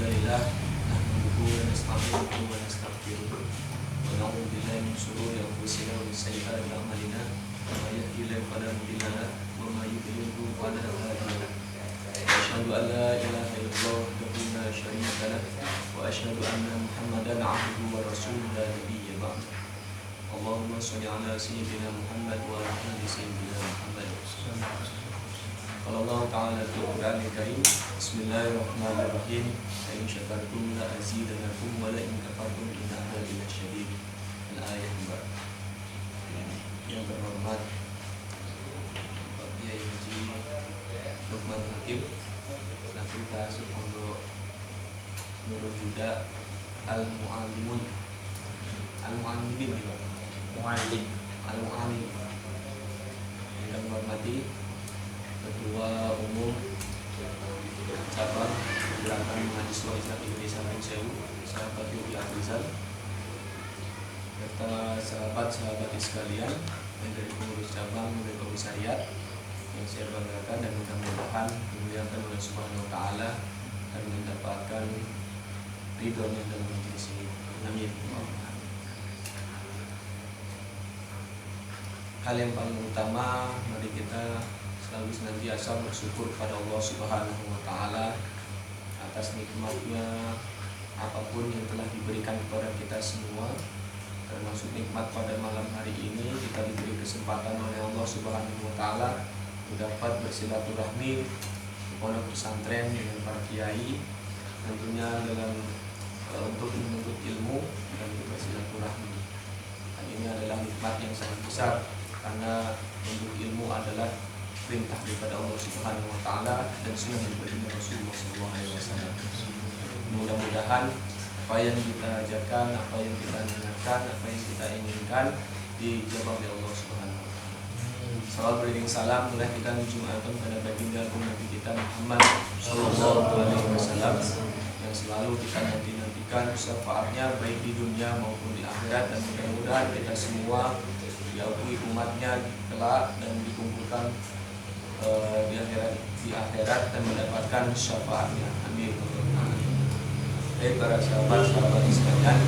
لله نحمده ونستعينه ونستغفره ونعوذ بالله من شرور أنفسنا ومن سيئات أعمالنا من يهده الله فلا مضل له ومن يضلل فلا هادي له وأشهد أن لا إله إلا الله وحده لا شريك له وأشهد أن محمدا عبده ورسوله لا نبي بعده اللهم صل على سيدنا محمد وعلى آل سيدنا محمد. قال الله تعالى في القرآن الكريم بسم الله الرحمن الرحيم لئن شكرتم لأزيدنكم ولئن كفرتم إن عذابي لشديد. Al-ayat yang terhormat Bapak Kiai Haji Lukman Hakim selaku Kasub Pondok Nurul Huda Al-Mu'allimin Al-Mu'allim yang menghormati Ketua Umum Cabang Gerakan Mahasiswa Islam Indonesia Pensewu sahabat Yogi Afrizal serta sahabat-sahabat sekalian yang dari pengurus cabang dan komisariat yang saya banggakan dan mudah-mudahan dimuliakan oleh Subhanahu wa Ta'ala dan mendapatkan ridhonya dalam majelis ini. Amin. Hal yang paling utama, mari kita selalu senantiasa bersyukur kepada Allah Subhanahu wa Ta'ala atas nikmatnya apapun yang telah diberikan kepada kita semua, termasuk nikmat pada malam hari ini kita diberi kesempatan oleh Allah Subhanahu wa Ta'ala dapat bersilaturahmi di pondok pesantren dengan para kiai, tentunya dalam untuk menuntut ilmu dan bersilaturahmi. Dan ini adalah nikmat yang sangat besar karena menuntut ilmu adalah perintah daripada Allah Subhanahu wa Ta'ala dan sunnah daripada Rasulullah SAW. Mudah-mudahan apa yang kita ajarkan, apa yang kita dengarkan, apa yang kita inginkan dijawab oleh Allah Subhanahu wa Ta'ala. Salawat beriring salam telah kita menjumatan pada baginda Nabi kita Muhammad sallallahu alaihi wasallam yang selalu kita nantikan syafaatnya baik di dunia maupun di akhirat, dan mudah-mudahan kita semua diakui umatnya kelak dan dikumpulkan di akhirat dan mendapatkan syafaatnya. Amin. Baik para sahabat-sahabat sekalian,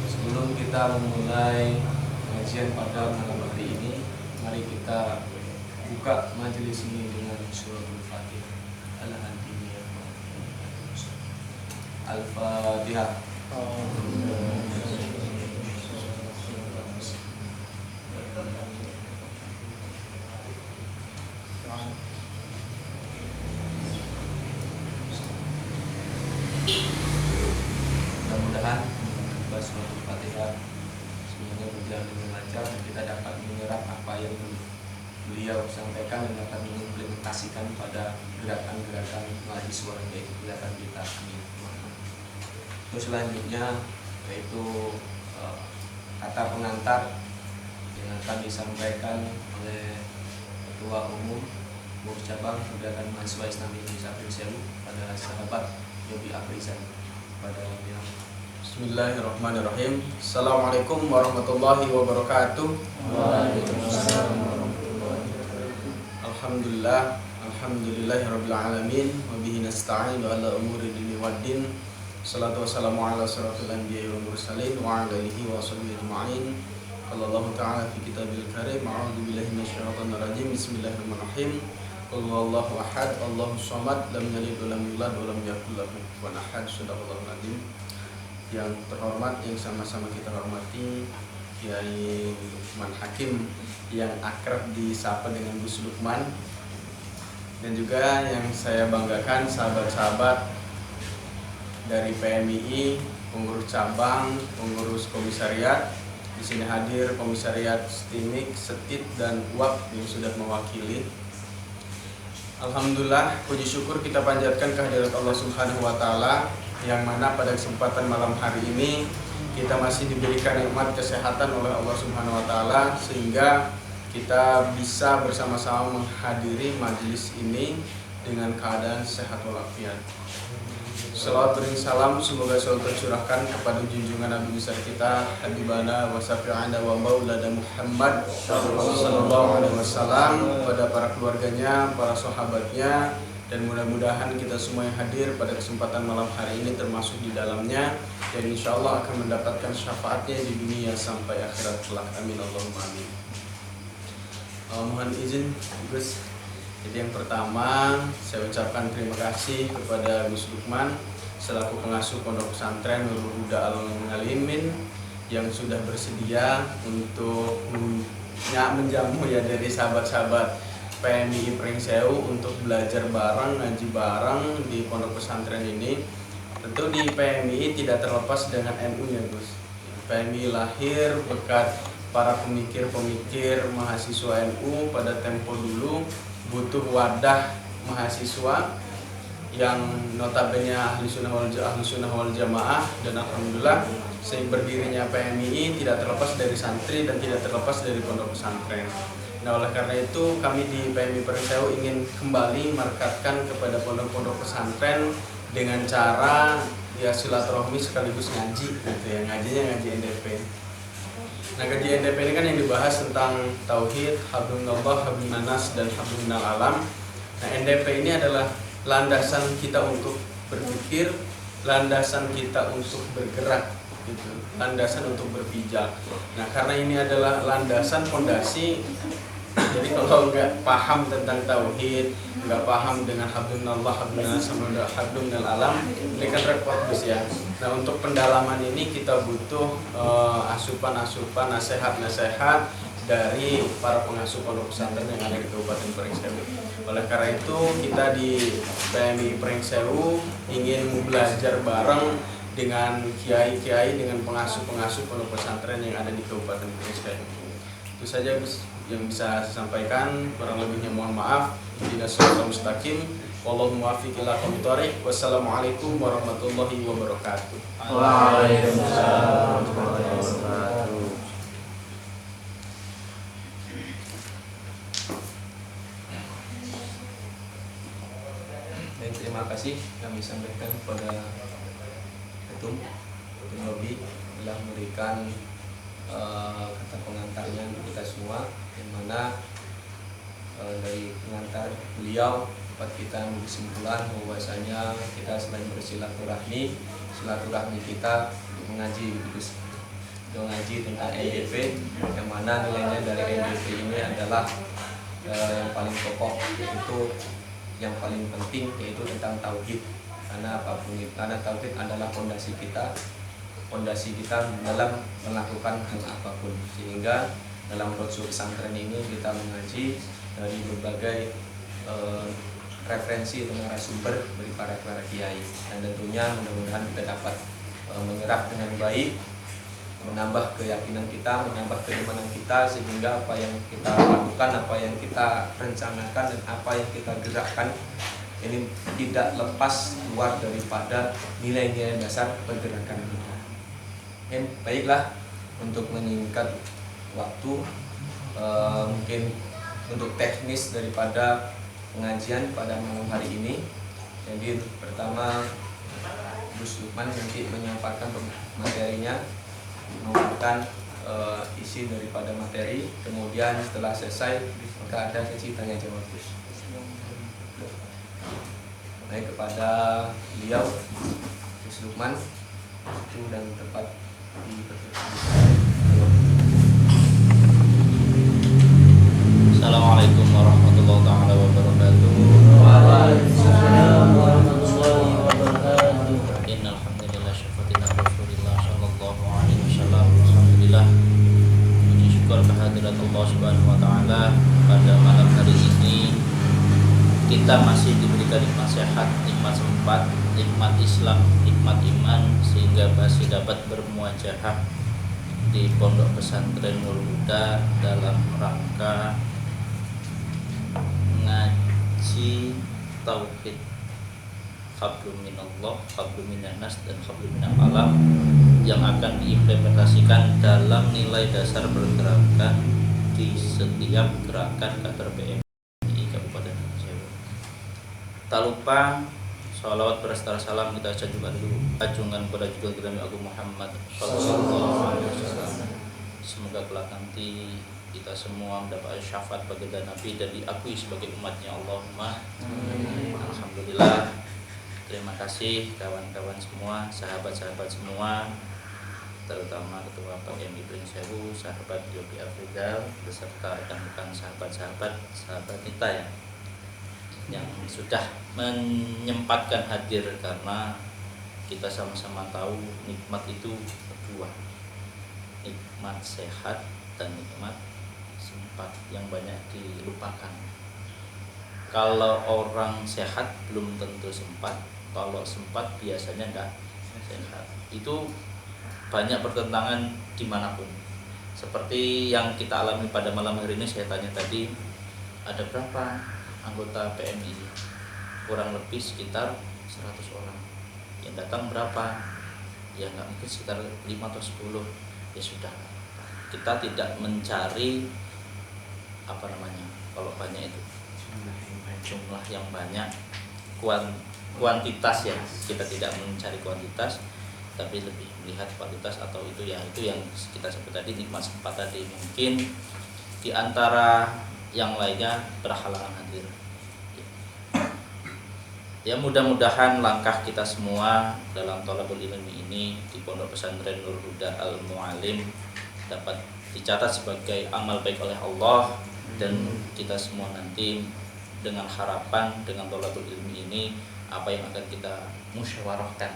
sebelum kita memulai pengajian pada malam hari ini, mari kita buka majelis ini dengan surah Al-Fatihah. Al-Fatihah. Mudah-mudahan surah Al-Fatihah semuanya berjalan dengan lancar dan kita dapat menyerap apa yang beliau sampaikan dan dapat mengimplementasikan pada gerakan-gerakan mahasiswa yaitu gerakan kita. Terus selanjutnya yaitu kata pengantar yang akan disampaikan oleh Ketua Umum Pengurus Cabang Gerakan Mahasiswa Islam Indonesia Pensewu pada sahabat Yogi Afrizal. Pada yang Bismillahirrahmanirrahim. Assalamualaikum warahmatullahi wabarakatuh. Waalaikumsalam warahmatullahi wabarakatuh. Alhamdulillahirabbil alamin wa bihi nasta'in ala umuri dini waddin. Salatu wassalamu ala asyrafil anbiya'i wal mursalin wa ala alihi wa sahbihi ajma'in. Qala ta'ala fi kitabil karim, a'udzu billahi minasyaitonir rajim. Bismillahirrahmanirrahim. Qul huwallahu ahad, Allahus samad, lam yalid wa lam yulad wa lam yakul lahu kufuwan ahad. Shadaqallahul azim. Yang terhormat, yang sama-sama kita hormati Kiai Lukman Hakim yang akrab disapa dengan Gus Lukman, dan juga yang saya banggakan sahabat-sahabat dari PMII, pengurus cabang, pengurus komisariat. Di sini hadir komisariat STIMIK, SETID dan UAP yang sudah mewakili. Alhamdulillah, puji syukur kita panjatkan kehadirat Allah Subhanahu wa Ta'ala yang mana pada kesempatan malam hari ini kita masih diberikan nikmat kesehatan oleh Allah Subhanahu wa Ta'ala sehingga kita bisa bersama-sama menghadiri majelis ini dengan keadaan sehat walafiat. Salawat beriring salam semoga selalu tercurahkan kepada junjungan Nabi besar kita Habibana wa Syafi'ana wa Maulana Muhammad sallallahu alaihi wasallam, kepada para keluarganya, para sahabatnya, dan mudah-mudahan kita semua yang hadir pada kesempatan malam hari ini termasuk di dalamnya, dan insya Allah akan mendapatkan syafaatnya di dunia sampai akhirat kelak. Amin Allahumma amin. Mohon izin Gus, jadi yang pertama saya ucapkan terima kasih kepada Gus Lukman selaku pengasuh Pondok Pesantren Nurul Huda Al-Ngalimin yang sudah bersedia untuk menjamu ya dari sahabat-sahabat PMI Pringsewu untuk belajar bareng, ngaji bareng di pondok pesantren ini. Tentu di PMI tidak terlepas dengan NU-nya Gus. PMI lahir berkat para pemikir-pemikir mahasiswa NU pada tempo dulu butuh wadah mahasiswa yang notabene ahli sunnah wal jamaah, dan alhamdulillah berdirinya PMI tidak terlepas dari santri dan tidak terlepas dari pondok pesantren. Nah, oleh karena itu kami di PMI Pringsewu ingin kembali merekatkan kepada pondok-pondok pesantren dengan cara ya silaturahmi sekaligus ngaji gitu ya, ngajinya ngaji NDP. Nah, ngaji NDP ini kan yang dibahas tentang tauhid, hablumillah, hablumnanas, dan hablumminal alam. Nah, NDP ini adalah landasan kita untuk berpikir, landasan kita untuk bergerak gitu, landasan untuk berpijak. Nah, karena ini adalah landasan fondasi, jadi kalau nggak paham tentang tauhid, nggak paham dengan hablumnallah, hablumnanas, sama hablumminal alam, ini kan repot Gus ya. Nah, untuk pendalaman ini kita butuh asupan-asupan, nasihat-nasihat dari para pengasuh pondok pesantren yang ada di Kabupaten Pringsewu. Oleh karena itu kita di PMI Pringsewu ingin belajar bareng dengan kiai-kiai, dengan pengasuh-pengasuh pondok pesantren yang ada di Kabupaten Pringsewu. Itu saja Gus yang bisa saya sampaikan, kurang lebihnya mohon maaf. Ihdinas shiratal mustaqim, wallahu muwaffiq ila aqwamit thoriq. Wassalamualaikum warahmatullahi wabarakatuh. Waalaikumsalam warahmatullahi wabarakatuh. Dan terima kasih kami sampaikan kepada Ketum Lobby telah memberikan kata pengantarnya untuk kita semua, yang mana dari pengantar beliau dapat kita berkesimpulan bahwasanya kita selain bersilaturahmi, silaturahmi kita mengaji gitu, mengaji tentang NDP, yang mana nilainya dari NDP ini adalah yang paling pokok, yaitu yang paling penting, yaitu tentang tauhid. Karena apapun itu, karena tauhid adalah fondasi kita dalam melakukan hal apapun. Sehingga dalam brosur pesantren ini kita mengaji dari berbagai referensi atau narasumber dari para kiai, dan tentunya mudah-mudahan kita dapat menyerap dengan baik, menambah keyakinan kita, menambah keimanan kita, sehingga apa yang kita lakukan, apa yang kita rencanakan, dan apa yang kita gerakkan ini tidak lepas keluar daripada nilai-nilai dasar pergerakan kita. Baiklah, untuk menyingkat waktu, mungkin untuk teknis daripada pengajian pada malam hari ini. Jadi pertama Gus Lukman nanti menyampaikan materinya, mengumumkan isi daripada materi. Kemudian setelah selesai maka ada sesi tanya jawab Gus. Baik, kepada beliau Gus Lukman itu dan tempat Assalamualaikum warahmatullahi wabarakatuh. Waalaikumsalam warahmatullahi wabarakatuh. Innal hamdalillah syukurina Rasulillah sallallahu alaihi wasallam. Alhamdulillah, puji syukur kehadirat Allah Subhanahu wa taala. Pada malam hari ini kita masih diberikan nikmat sehat, nikmat sempat, nikmat Islam, nikmat iman, sehingga masih dapat bermuajahah di Pondok Pesantren Nurul Huda dalam rangka ngaji tauhid, hablum minallah, hablum minannas, dan hablum minal alam, yang akan diimplementasikan dalam nilai dasar pergerakan di setiap gerakan kader PMI Kabupaten Pringsewu. Tak lupa salawat berserta salam kita acungkan kepada junjungan Agung Muhammad sallallahu alaihi wasallam. Semoga kelak nanti kita semua mendapat syafaat baginda Nabi dan diakui sebagai umatnya. Allahumma alhamdulillah. Terima kasih kawan-kawan semua, sahabat-sahabat semua, terutama Ketua PMI Pring Sewu, sahabat Yogi Afrizal, beserta rekan-rekan sahabat kita yang sudah menyempatkan hadir, karena kita sama-sama tahu nikmat itu dua, nikmat sehat dan nikmat sempat yang banyak dilupakan. Kalau orang sehat belum tentu sempat, kalau sempat biasanya enggak sehat. Itu banyak pertentangan dimanapun. Seperti yang kita alami pada malam hari ini, saya tanya tadi, ada berapa anggota PMI? Kurang lebih sekitar 100 orang. Yang datang berapa? Ya nggak mungkin sekitar 5 atau 10. Ya sudah, kita tidak mencari kalau banyak itu jumlah yang banyak, kuantitas ya. Kita tidak mencari kuantitas, tapi lebih melihat kualitas, atau itu yang kita sebut tadi nikmat sempat tadi. Mungkin di antara yang lainnya berhalangan hadir. Ya mudah-mudahan langkah kita semua dalam thalabul ilmi ini di Pondok Pesantren Nur Huda Al Mu'alim dapat dicatat sebagai amal baik oleh Allah, dan kita semua nanti dengan harapan dengan thalabul ilmi ini apa yang akan kita musyawarahkan.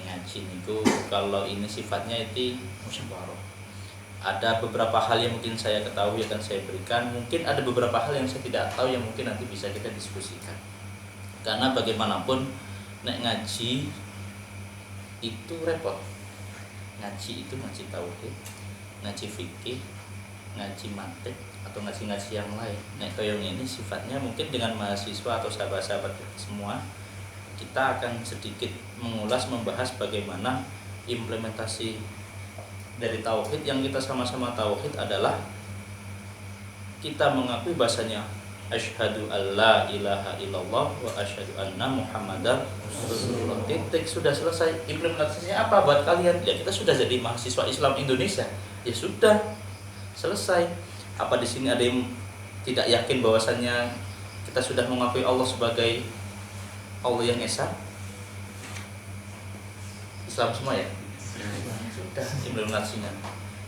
Ngaji niku kalau ini sifatnya itu musyawarah. Ada beberapa hal yang mungkin saya ketahui akan saya berikan, mungkin ada beberapa hal yang saya tidak tahu yang mungkin nanti bisa kita diskusikan. Karena bagaimanapun nek ngaji itu repot. Ngaji itu ngaji tauhid, ngaji fikih, ngaji mantik, atau ngaji-ngaji yang lain. Nek koyo ini sifatnya mungkin dengan mahasiswa atau sahabat-sahabat semua, kita akan sedikit mengulas, membahas bagaimana implementasi dari tauhid. Yang kita sama-sama tauhid adalah kita mengakui bahasanya asyhadu alla ilaha illallah wa asyhadu anna muhammadar rasulullah. Titik, sudah selesai. Implementasinya apa buat kalian? Ya kita sudah jadi mahasiswa Islam Indonesia. Ya sudah selesai. Apa di sini ada yang tidak yakin bahwasannya kita sudah mengakui Allah sebagai Allah yang esa? Islam semua ya? Sudah implementasinya.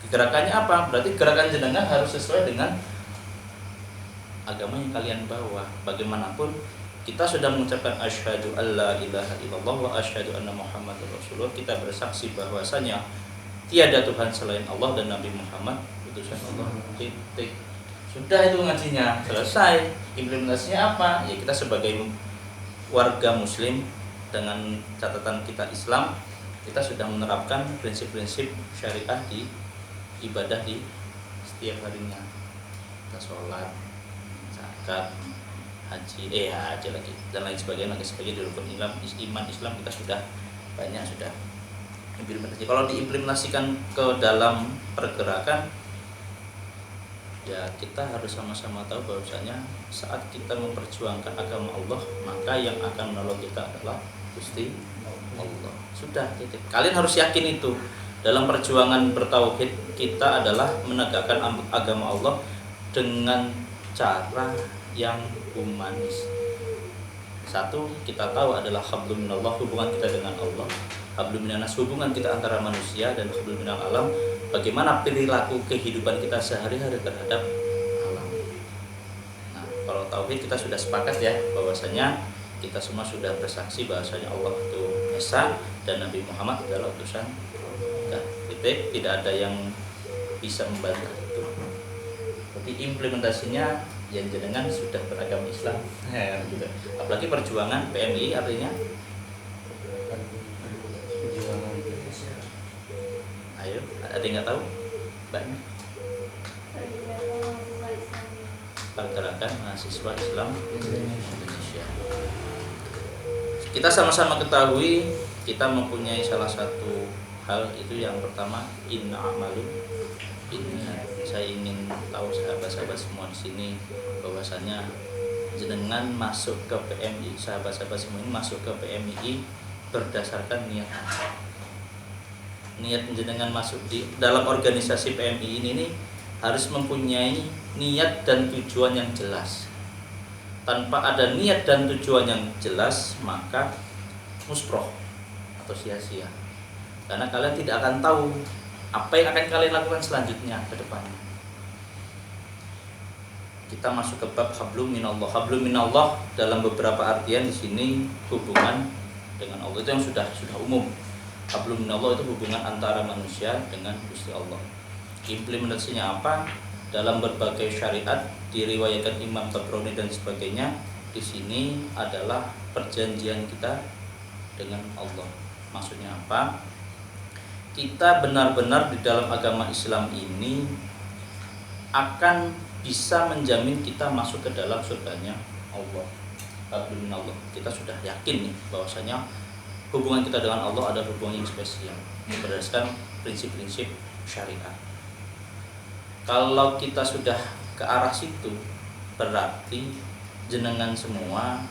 Gerakannya apa? Berarti gerakan jenengan harus sesuai dengan agama yang kalian bawa. Bagaimanapun kita sudah mengucapkan asyhadu alla ilaha illallah wa asyhadu anna muhammadar rasulullah. Kita bersaksi bahwasanya tiada Tuhan selain Allah dan Nabi Muhammad utusan Allah. Titik. Sudah itu ngajinya selesai. Implementasinya apa? Ya kita sebagai warga muslim dengan catatan kita Islam, kita sudah menerapkan prinsip-prinsip syariah di ibadah di setiap harinya. Kita sholat, zakat, haji lagi dan lain sebagainya, di rukun iman Islam kita sudah banyak sudah implementasi. Kalau diimplementasikan ke dalam pergerakan, ya kita harus sama-sama tahu bahwasanya saat kita memperjuangkan agama Allah, maka yang akan menolong kita adalah Gusti Allah. Sudah, titik. Kalian harus yakin itu. Dalam perjuangan bertauhid kita adalah menegakkan agama Allah dengan cara yang humanis. Satu, kita tahu adalah hablum minallah, hubungan kita dengan Allah. Hablum minanas, hubungan kita antara manusia, dan hablum minal alam, bagaimana perilaku kehidupan kita sehari-hari terhadap alam. Nah, kalau tauhid kita sudah sepakat ya, bahwasanya kita semua sudah bersaksi bahwasanya Allah itu Esa dan Nabi Muhammad adalah utusan. Titik, tidak ada yang bisa membantah itu. Jadi implementasinya yang jenengan sudah beragama Islam. Gitu. Apalagi perjuangan PMI artinya. Ayo, ada yang nggak tahu? Banyak. Pergerakan mahasiswa Islam Indonesia. Kita sama-sama ketahui kita mempunyai salah satu hal, itu yang pertama inna amalu. Ini saya ingin tahu sahabat-sahabat semua di sini bahwasanya jenengan masuk ke PMI, sahabat-sahabat semua ini masuk ke PMI berdasarkan niat. Niat jenengan masuk di dalam organisasi PMI ini harus mempunyai niat dan tujuan yang jelas. Tanpa ada niat dan tujuan yang jelas, maka musproh atau sia-sia. Karena kalian tidak akan tahu apa yang akan kalian lakukan selanjutnya ke depannya. Kita masuk ke bab hablum minallah. Hablum minallah dalam beberapa artian di sini hubungan dengan Allah, itu yang sudah umum. Hablum minallah itu hubungan antara manusia dengan Gusti Allah. Implementasinya apa? Dalam berbagai syariat diriwayatkan Imam Tabrani dan sebagainya, di sini adalah perjanjian kita dengan Allah. Maksudnya apa? Kita benar-benar di dalam agama Islam ini akan bisa menjamin kita masuk ke dalam surganya Allah. Hablum minallah. Kita sudah yakin nih bahwasanya hubungan kita dengan Allah adalah hubungan yang spesial berdasarkan prinsip-prinsip syariat. Kalau kita sudah ke arah situ, berarti jenengan semua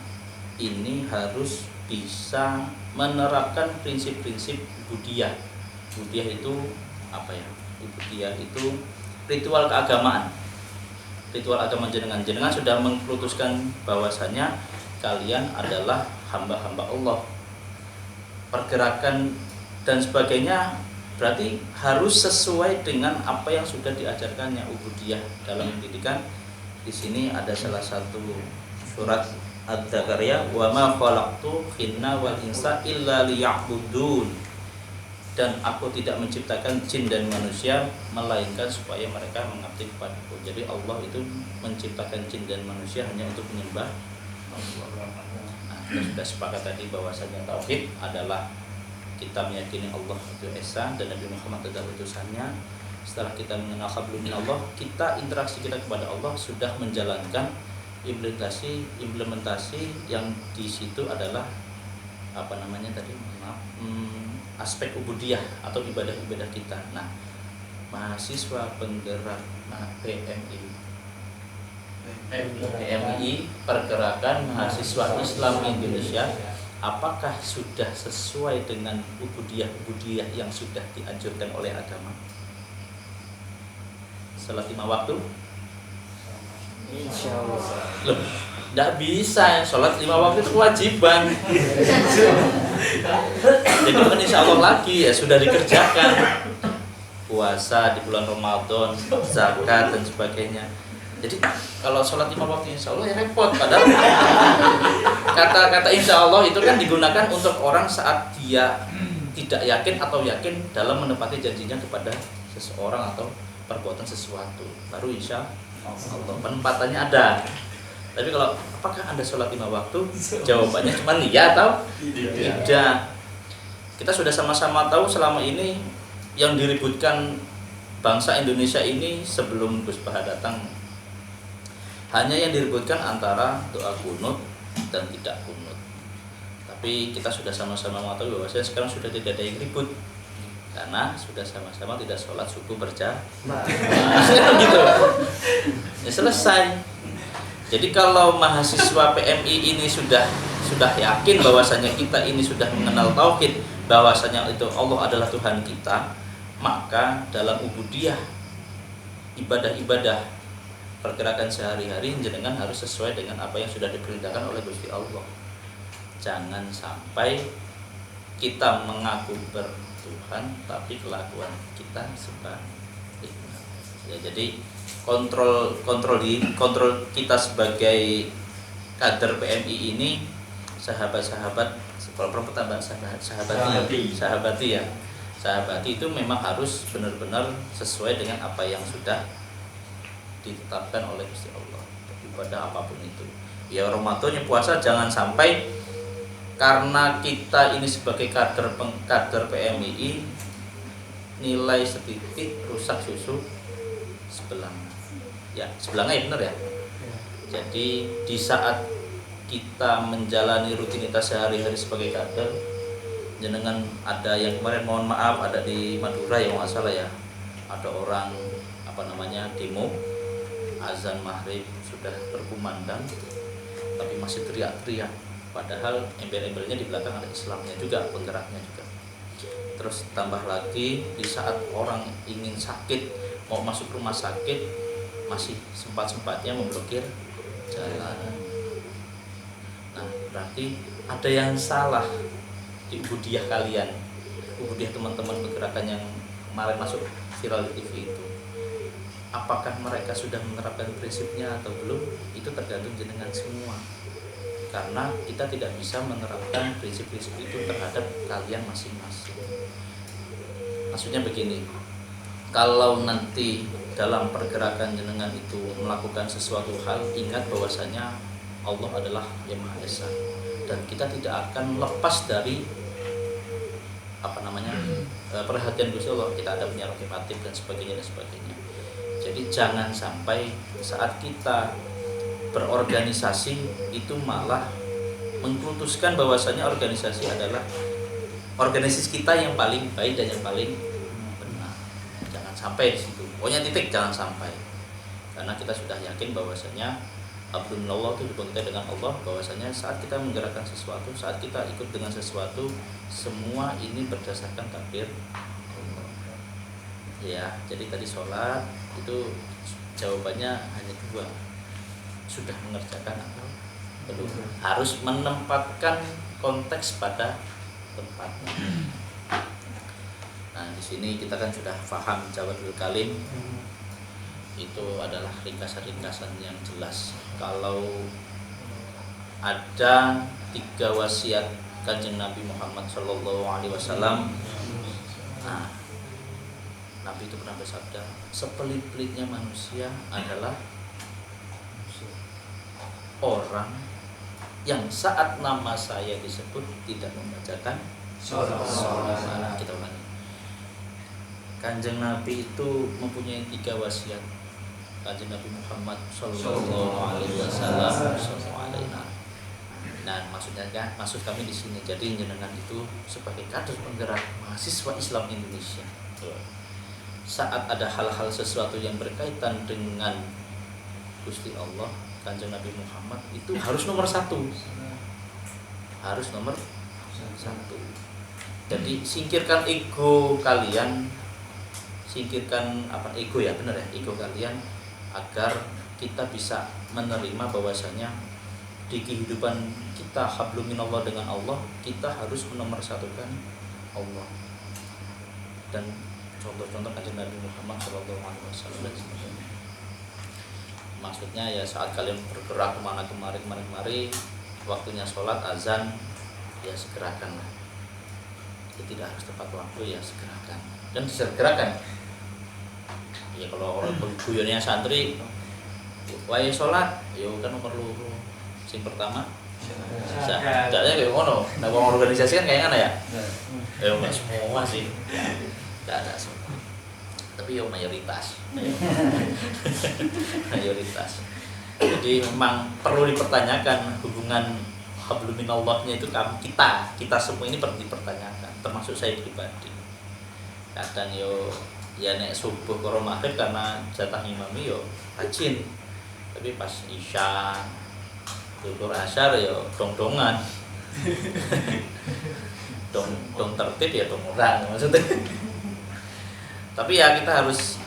ini harus bisa menerapkan prinsip-prinsip ubudiyah. Ubudiyah itu apa ya? Ubudiyah itu ritual keagamaan. Ritual agama jenengan sudah mengputuskan bahwasanya kalian adalah hamba-hamba Allah. Pergerakan dan sebagainya berarti harus sesuai dengan apa yang sudah diajarkannya ubudiyah dalam pendidikan. Di sini ada salah satu surat Ad-Dzakariyah, wa ma khalaqtu jinna wal insa illa liya'budun, dan aku tidak menciptakan jin dan manusia melainkan supaya mereka mengabdi kepadaku. Jadi Allah itu menciptakan jin dan manusia hanya untuk menyembah Allah. Nah, kita sudah sepakat tadi bahwasanya tauhid adalah kita meyakini Allah itu Esa dan Nabi Muhammad adalah utusannya. Setelah kita mengenal hablum minallah, kita interaksi kita kepada Allah sudah menjalankan implementasi yang di situ adalah apa namanya tadi, aspek ubudiyah atau ibadah-ibadah kita. Nah, mahasiswa penggerak PMI, Pergerakan Mahasiswa Islam Indonesia, apakah sudah sesuai dengan ubudiyah yang sudah dianjurkan oleh agama? Salat 5 waktu? Insyaallah. Loh, tidak bisa. Salat 5 waktu itu kewajiban. Jadi bukan insya Allah lagi, ya sudah dikerjakan. Puasa di bulan Ramadan, zakat dan sebagainya. Jadi kalau sholat 5 waktu insya Allah ya repot. Padahal kata-kata insya Allah itu kan digunakan untuk orang saat dia tidak yakin atau yakin dalam menepati janjinya kepada seseorang atau perbuatan sesuatu. Baru insya Allah penempatannya ada. Tapi kalau apakah Anda sholat 5 waktu? Jawabannya cuma iya atau tidak. Kita sudah sama-sama tahu selama ini yang diributkan bangsa Indonesia ini sebelum Gus Baha datang, hanya yang diributkan antara doa kunut dan tidak kunut. Tapi kita sudah sama-sama mengetahui bahwa sekarang sudah tidak ada yang ribut, karena sudah sama-sama tidak sholat subuh berjamaah. Gitu. Ya selesai. Jadi kalau mahasiswa PMI ini sudah yakin bahwasanya kita ini sudah mengenal tauhid, bahwasanya itu Allah adalah Tuhan kita, maka dalam ubudiyah, ibadah-ibadah pergerakan sehari-hari jenengan harus sesuai dengan apa yang sudah diperintahkan oleh Gusti Allah. Jangan sampai kita mengaku bertuhan tapi kelakuan kita sebaliknya. Ya, jadi kontrol kita sebagai kader PMI ini, sahabat-sahabat, kalau perempuan tambah sahabati ya. Sahabati itu memang harus benar-benar sesuai dengan apa yang sudah ditetapkan oleh Gusti Allah, ibadah apapun itu. Ya Ramadan, puasa, jangan sampai karena kita ini sebagai kader PMI nilai setitik rusak susu sebelanga. Ya, sebelanga ya benar ya. Jadi di saat kita menjalani rutinitas sehari-hari sebagai kader, jenengan ada yang kemarin mohon maaf ada di Madura yang nggak salah ya, ada orang demo, azan maghrib sudah berkumandang tapi masih teriak-teriak, padahal embel-embelnya di belakang ada Islamnya juga, penggeraknya juga. Terus tambah lagi di saat orang ingin sakit mau masuk rumah sakit masih sempat-sempatnya memblokir jalan. Nah, berarti ada yang salah di ubudiyah kalian, ubudiyah teman-teman pergerakan yang kemarin masuk viral di TV itu. Apakah mereka sudah menerapkan prinsipnya atau belum? Itu tergantung jenengan semua. Karena kita tidak bisa menerapkan prinsip-prinsip itu terhadap kalian masing-masing. Maksudnya begini, kalau nanti dalam pergerakan jenengan itu melakukan sesuatu hal, ingat bahwasanya Allah adalah yang Maha Esa dan kita tidak akan lepas dari perhatian Gusti Allah. Kita ada punya rokipatif dan sebagainya dan sebagainya. Jadi jangan sampai saat kita berorganisasi itu malah mengkultuskan bahwasanya organisasi adalah organisasi kita yang paling baik dan yang paling benar. Jangan sampai di situ. Pokoknya titik, jangan sampai. Karena kita sudah yakin bahwasanya Abdullah itu dibentuk dengan Allah, bahwasanya saat kita menggerakkan sesuatu, saat kita ikut dengan sesuatu, semua ini berdasarkan takdir Allah. Ya, jadi tadi sholat itu jawabannya hanya dua. Sudah mengerjakan atau belum? Harus menempatkan konteks pada tempatnya. Nah, di sini kita kan sudah paham Jawadul Kalim itu adalah ringkasan-ringkasan yang jelas. Kalau ada 3 wasiat Kanjeng Nabi Muhammad SAW, nah, Nabi itu pernah bersabda, sepelit-pelitnya manusia adalah orang yang saat nama saya disebut tidak membacakan sholat. Kita ulangi. Kanjeng Nabi itu mempunyai 3 wasiat. Kanjeng Nabi Muhammad Sallallahu Alaihi Wasallam. Nah, maksud kami di sini. Jadi jenengan itu sebagai kader penggerak mahasiswa Islam Indonesia. Saat ada hal-hal sesuatu yang berkaitan dengan Gusti Allah, Kanjeng Nabi Muhammad itu harus nomor 1. Harus nomor 1. Jadi singkirkan ego kalian, singkirkan ego ya, benar ya, ego kalian, agar kita bisa menerima bahwasanya di kehidupan kita hablum minallah dengan Allah, kita harus menomorsatukan Allah. Dan contoh-contoh Kanjeng Nabi Muhammad SAW. Maksudnya ya saat kalian bergerak kemana kemari, waktunya sholat azan, ya segerakanlah. Itu tidak harus tepat waktu, ya segerakan dan disegerakan. Ya kalau orang guyonnya santri, wae sholat, ya kan perlu sing pertama. Jadinya kayak ngono. Nah, organisasi kan kayak mana ya? Ya enggak semua sih. Enggak ada semua. Tapi ya mayoritas. Mayoritas. Jadi memang perlu dipertanyakan hubungan hablum minallahnya itu kita semua ini perlu dipertanyakan, termasuk saya pribadi. Kadang ya nek subuh karo maghrib karena jatah imami yo rajin. Tapi pas isya duhur asar yo dong-dongan. dong tertib ya dong orang maksudnya. Tapi ya kita harus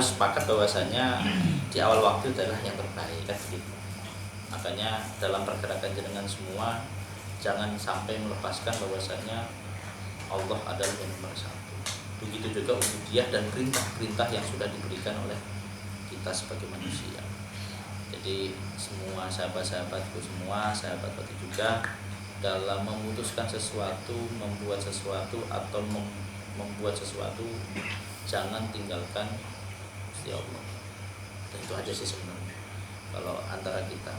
sepakat bahwasanya di awal waktu adalah yang terbaik kan gitu. Makanya dalam pergerakan jenengan semua jangan sampai melepaskan bahwasanya Allah adalah yang nomor 1. Begitu juga ubudiyah dan perintah-perintah yang sudah diberikan oleh kita sebagai manusia. Jadi semua sahabat-sahabatku semua, sahabat batu juga, dalam memutuskan sesuatu, membuat sesuatu atau membuat sesuatu, jangan tinggalkan Gusti Allah. Dan itu aja sih sebenarnya. Kalau antara kita,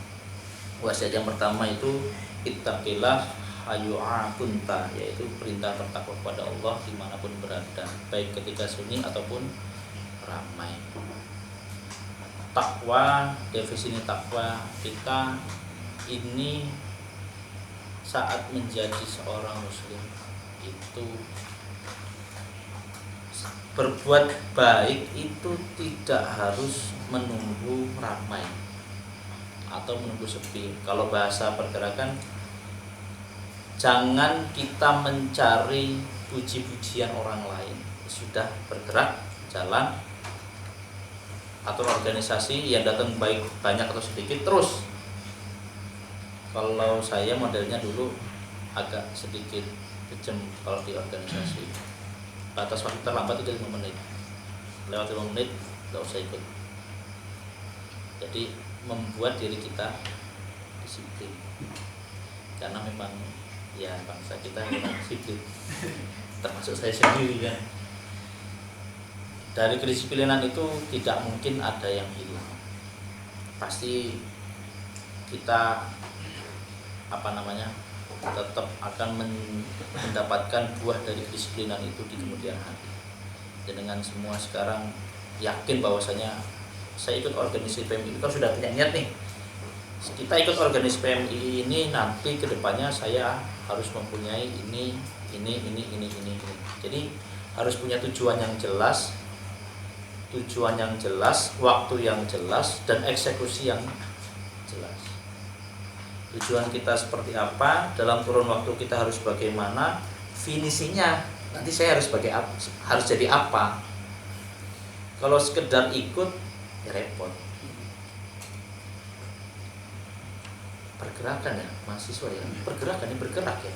wasiat yang pertama itu ittaqillah hayu'a kunta, yaitu perintah bertakwa kepada Allah dimanapun berada, baik ketika sunyi ataupun ramai. Takwa, definisi takwa kita ini saat menjadi seorang muslim itu berbuat baik itu tidak harus menunggu ramai atau menunggu sepi. Kalau bahasa pergerakan, jangan kita mencari puji-pujian orang lain. Sudah bergerak, jalan, atur organisasi yang datang baik banyak atau sedikit terus. Kalau saya modelnya dulu agak sedikit kejam kalau di organisasi. Batas waktu terlambat itu 5 menit. Lewat 5 menit nggak usah ikut. Jadi membuat diri kita disiplin. Karena memang ya bangsa kita memang disiplin. Termasuk saya sendiri kan. Dari kedisiplinan itu tidak mungkin ada yang hilang. Pasti kita tetap akan mendapatkan buah dari kedisiplinan itu di kemudian hari. Dan dengan semua sekarang yakin bahwasanya saya ikut organisasi PMI, kalau sudah punya niat nih, kita ikut organisasi PMI ini nanti kedepannya saya harus mempunyai ini. Jadi harus punya tujuan yang jelas, waktu yang jelas, dan eksekusi yang jelas. Tujuan kita seperti apa, dalam kurun waktu kita harus bagaimana, finishingnya nanti saya harus jadi apa. Kalau sekedar ikut ya repot. Pergerakan ya mahasiswa ya, bergerak ya.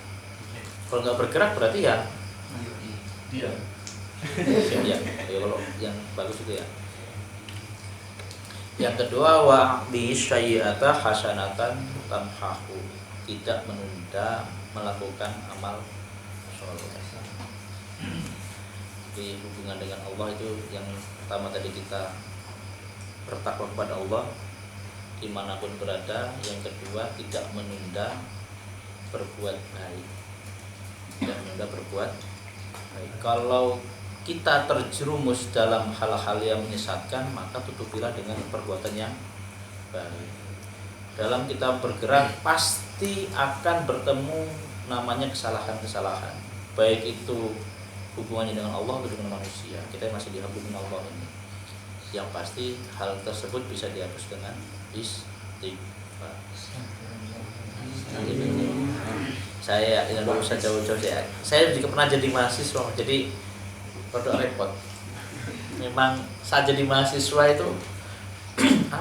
Kalau nggak bergerak berarti ya Dia. ya kalau yang bagus itu ya. Yang kedua, wa bi sayyi'ata hasanatan tamhahu, tidak menunda melakukan amal soleh. Di hubungan dengan Allah itu yang pertama tadi kita bertakwa kepada Allah dimanapun berada. Yang kedua, tidak menunda berbuat baik. Kalau kita terjerumus dalam hal-hal yang menyesatkan, maka tutupilah dengan perbuatan yang baik. Dalam kita bergerak pasti akan bertemu namanya kesalahan-kesalahan, baik itu hubungannya dengan Allah atau dengan manusia. Kita masih dihubungi dengan Allah ini. Yang pasti hal tersebut bisa dihapus dengan istighfar. Saya tidak usah jauh-jauh saya juga pernah jadi mahasiswa, jadi produk repot. Memang saat jadi mahasiswa itu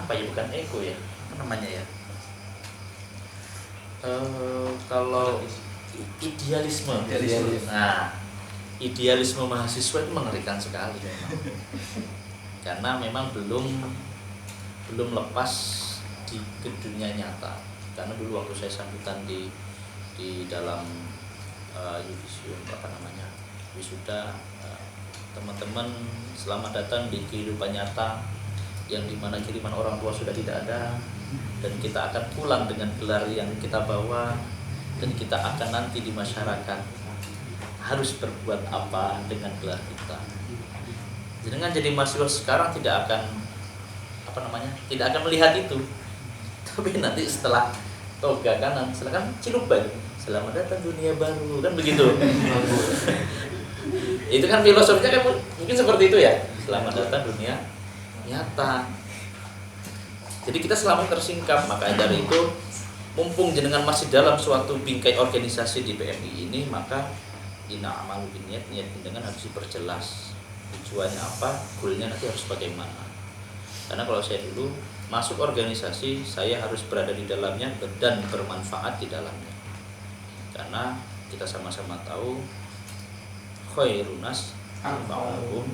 bukan ego ya, apa namanya ya? Kalau idealisme. Nah, idealisme mahasiswa itu mengerikan sekali memang. Karena memang belum lepas ke dunia nyata. Karena dulu waktu saya sambutan di dalam yudisium wisuda, teman-teman selamat datang di kehidupan nyata yang dimana kiriman orang tua sudah tidak ada, dan kita akan pulang dengan gelar yang kita bawa, dan kita akan nanti di masyarakat harus berbuat apa dengan gelar kita. Dengan jadi mahasiswa sekarang tidak akan melihat itu, tapi nanti setelah toga kanan silakan ciluban, selamat datang dunia baru, kan begitu. Itu kan filosofinya kan mungkin seperti itu ya, selamat datang dunia nyata. Jadi kita selalu tersingkap. Maka dari itu, mumpung jenengan masih dalam suatu bingkai organisasi di PMI ini, maka ina'amalu binniyat, niat jenengan harus diperjelas. Tujuannya apa, goalnya nanti harus bagaimana. Karena kalau saya dulu masuk organisasi, saya harus berada di dalamnya dan bermanfaat di dalamnya. Karena kita sama-sama tahu khairunas anfa'uhum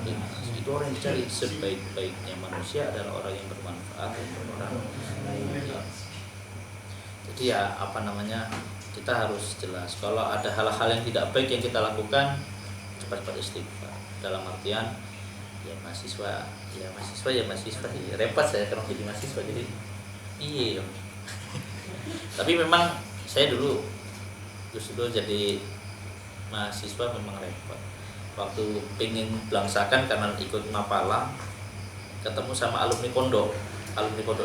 linnas. Itu orang yang dicari sebaik-baiknya manusia adalah orang yang bermanfaat untuk orang lain. Jadi ya kita harus jelas kalau ada hal-hal yang tidak baik yang kita lakukan, cepat-cepat istighfar. Dalam artian mahasiswa repot saya kalau jadi mahasiswa, jadi iya. Tapi memang saya dulu jadi mahasiswa memang repot. Waktu pengen belangsakan karena ikut Mapala, ketemu sama alumni pondok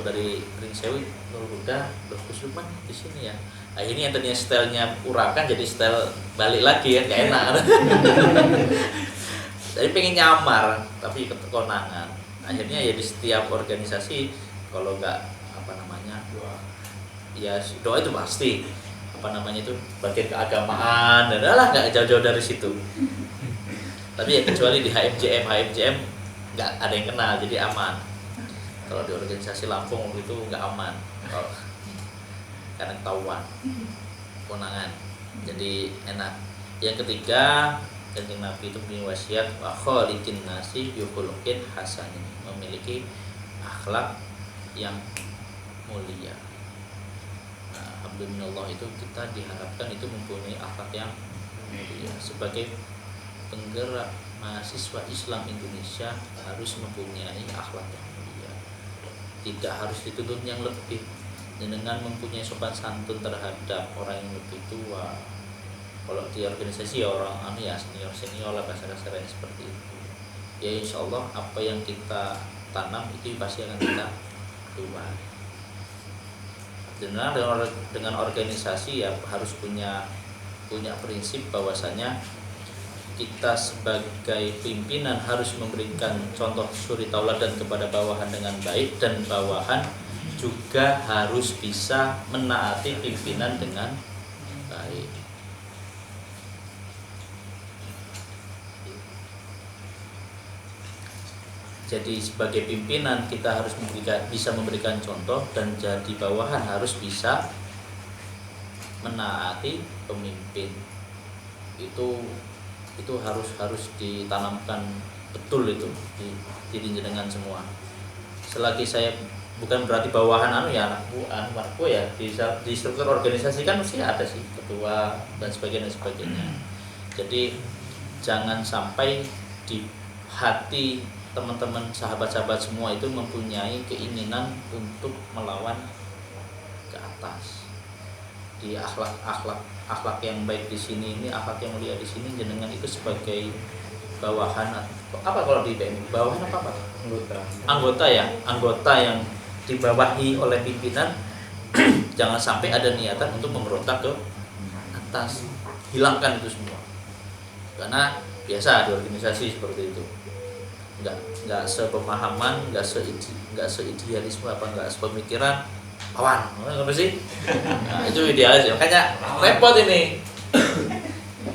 dari Ringsewi, Nur Huda, Gus Lukman di sini ya. Akhirnya yang tadinya stylenya urakan jadi style balik lagi kan, gak enak. Jadi pengen nyamar tapi kekonangan. Akhirnya ya di setiap organisasi kalau nggak doa itu pasti itu bagian keagamaan, dan nggak jauh-jauh dari situ. Tapi ya kecuali di HMJM nggak ada yang kenal, jadi aman. Kalau di organisasi Lampung waktu itu nggak aman, karena ketahuan kewenangan. Jadi enak. Yang ketiga, Kanjeng Nabi itu punya wasiat wa khaliqin nasi bi khuluqin hasan, memiliki akhlak yang mulia. Nah, alhamdulillah itu kita diharapkan itu mempunyai akhlak yang mulia. Sebagai penggerak mahasiswa Islam Indonesia harus mempunyai akhlak yang mulia. Tidak harus dituntut yang lebih. Dengan mempunyai sopan santun terhadap orang yang lebih tua. Kalau di organisasi ya orang ya senior lah, kasar-kasarnya seperti itu. Ya insya Allah apa yang kita tanam itu pasti akan kita tuai. Dengan organisasi ya harus punya prinsip bahwasanya kita sebagai pimpinan harus memberikan contoh suri tauladan kepada bawahan dengan baik, dan bawahan juga harus bisa menaati pimpinan dengan baik. Jadi sebagai pimpinan kita harus bisa memberikan contoh, dan jadi bawahan harus bisa menaati pemimpin. Itu harus ditanamkan betul itu di diri jenengan semua. Selagi saya bukan berarti bawahan anakku ya di struktur organisasi kan mesti ada sih ketua dan sebagainya. Jadi jangan sampai di hati teman-teman sahabat-sahabat semua itu mempunyai keinginan untuk melawan ke atas. Di akhlak yang baik di sini, ini akhlak yang mulia di sini, jenengan itu sebagai bawahan apa kalau di BM bawahan apa? Anggota yang dibawahi oleh pimpinan. Jangan sampai ada niatan untuk memberontak ke atas. Hilangkan itu semua. Karena biasa di organisasi seperti itu. Nggak sepemahaman, nggak seidealisme, nggak sepemikiran lawan, nggak sih? Nah, itu idealis, makanya repot ini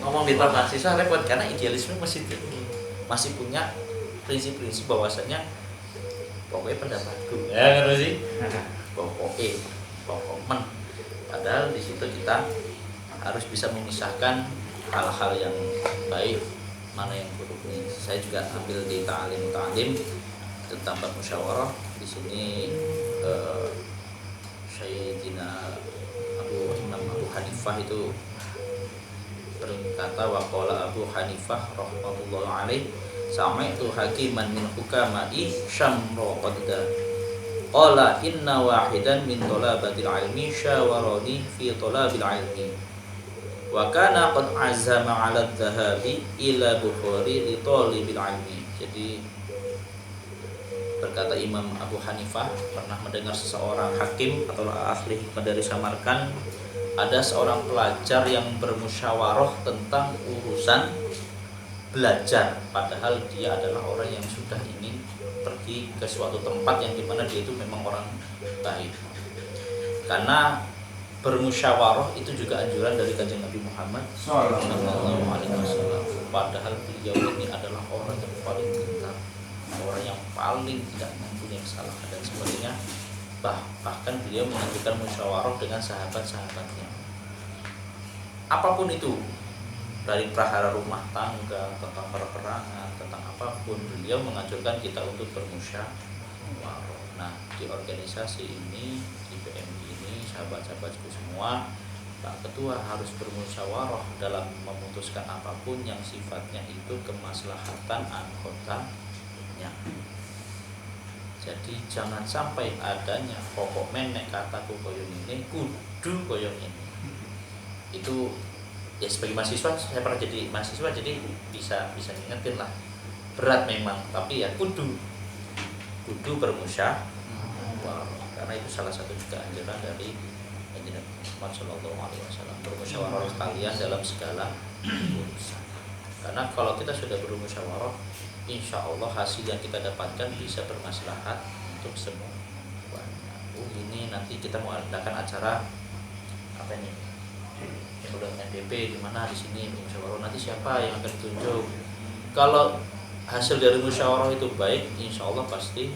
ngomong di depan mahasiswa repot, karena idealisme masih punya prinsip-prinsip bahwasanya pokoknya pendapatku, ya nggak sih? Pokoknya, padahal di situ kita harus bisa memisahkan hal-hal yang baik mana yang buruk. Saya juga ambil di ta'lim tentang musyawarah. Di sini Sayyidina Imam Abu Hanifah itu berkata, waqala Abu Hanifah rahmatullahi alaih, sami'tu hakiman min hukama'i syamra qadda qala inna wahidan min talabatil ilmi syawarani fi talabil ilmi wa kana qad azama 'ala dhahabi ila Bukhari li talibil ilmi. Jadi berkata Imam Abu Hanifah pernah mendengar seseorang hakim atau ahli hikmah dari Samarkand, ada seorang pelajar yang bermusyawarah tentang urusan belajar, padahal dia adalah orang yang sudah ingin pergi ke suatu tempat yang dimana dia itu memang orang baik. Karena bermusyawarah itu juga anjuran dari Kanjeng Nabi Muhammad sallallahu alaihi wasallam. Padahal beliau ini adalah orang yang paling pintar, orang yang paling tidak mempunyai kesalahan dan sebagainya. Bahkan beliau mengajukan musyawarah dengan sahabat-sahabatnya. Apapun itu, dari prahara rumah tangga, tentang peperangan, tentang apapun, beliau mengajukan kita untuk bermusyawarah. Nah, di organisasi ini, di PMI ini, sahabat-sahabatku semua, Pak Ketua harus bermusyawarah dalam memutuskan apapun yang sifatnya itu kemaslahatan anggotanya. Jadi jangan sampai adanya pokok menek kataku koyong ini, kudu koyong ini. Itu ya sebagai mahasiswa, saya pernah jadi mahasiswa, jadi bisa ngingetin lah. Berat memang, tapi ya kudu bermusyawarah, karena itu salah satu juga anjuran dari Nabi Muhammad SAW, bermusyawarah kalian dalam segala urusan. Karena kalau kita sudah bermusyawarah, insya Allah hasil yang kita dapatkan bisa bermaslahat untuk semua. Ini nanti kita mau adakan acara apa ini? Yang udah NDP di mana di sini musyawarah, nanti siapa yang akan ditunjuk? Kalau hasil dari musyawarah itu baik, insya Allah pasti